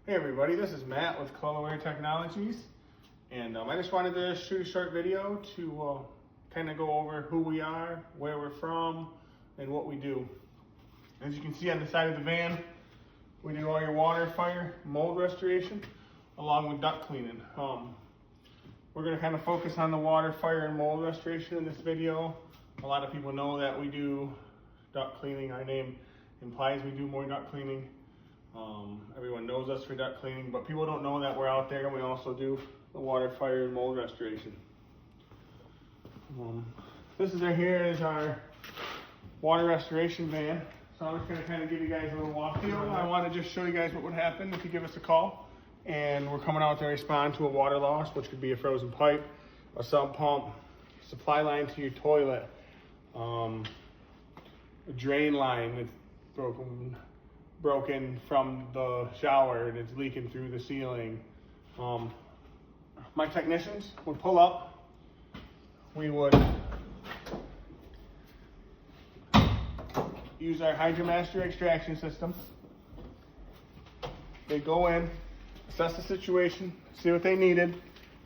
Hey everybody, this is Matt with Colorware Technologies, and I just wanted to shoot a short video to kind of go over who we are, where we're from, and what we do. As you can see on the side of the van, we do all your water, fire, mold restoration, along with duct cleaning. We're going to kind of focus on the water, fire, and mold restoration in this video. A lot of people know that we do duct cleaning. Our name implies we do more duct cleaning. Everyone knows us for duct cleaning, but people don't know that we're out there and we also do the water, fire, and mold restoration. This is our water restoration van. So I'm just going to kind of give you guys a little walk through. I want to just show you guys what would happen if you give us a call and we're coming out to respond to a water loss, which could be a frozen pipe, a sump pump, supply line to your toilet, a drain line that's broken from the shower and it's leaking through the ceiling. My technicians would pull up. We would use our HydroMaster extraction system. They go in, assess the situation, see what they needed.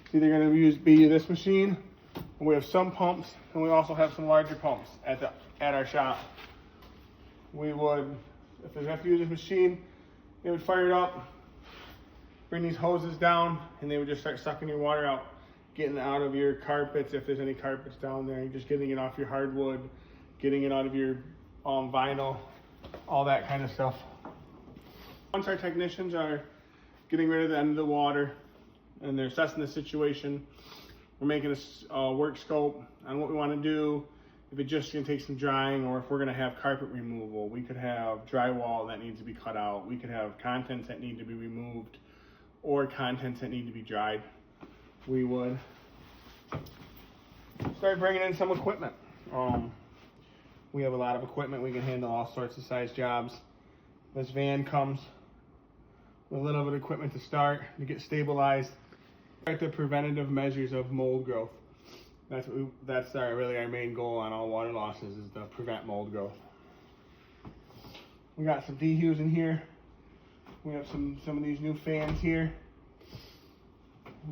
It's either going to be this machine, and we have some pumps, and we also have some larger pumps at our shop. We would, if they have to use this machine, they would fire it up, bring these hoses down, and they would just start sucking your water out, getting it out of your carpets if there's any carpets down there, just getting it off your hardwood, getting it out of your vinyl, all that kind of stuff. Once our technicians are getting rid of the end of the water and they're assessing the situation, we're making a work scope on what we want to do. If it's just going to take some drying, or if we're going to have carpet removal, we could have drywall that needs to be cut out, we could have contents that need to be removed, or contents that need to be dried. We would start bringing in some equipment. We have a lot of equipment. We can handle all sorts of size jobs. This van comes with a little bit of equipment to start, to get stabilized. Start the preventative measures of mold growth. That's really our main goal on all water losses, is to prevent mold growth. We got some dehues in here. We have some of these new fans here.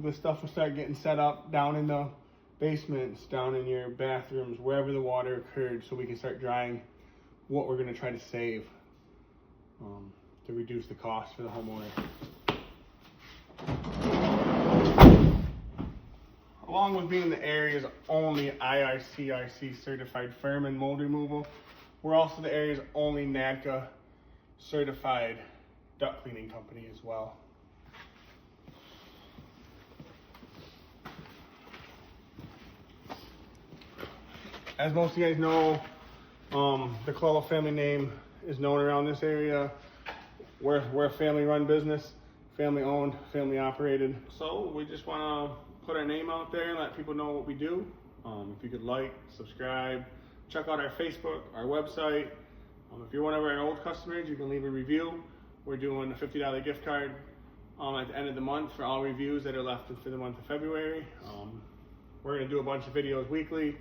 This stuff will start getting set up down in the basements, down in your bathrooms, wherever the water occurred, so we can start drying what we're going to try to save to reduce the cost for the homeowner. Along with being the area's only IRCRC certified firm in mold removal, we're also the area's only NADCA certified duct cleaning company as well. As most of you guys know, the Clolo family name is known around this area. We're a family-run business, family-owned, family-operated. So we just want to put our name out there and let people know what we do. If you could like, subscribe, check out our Facebook, our website. If you're one of our old customers, you can leave a review. We're doing a $50 gift card at the end of the month for all reviews that are left for the month of February. We're going to do a bunch of videos weekly.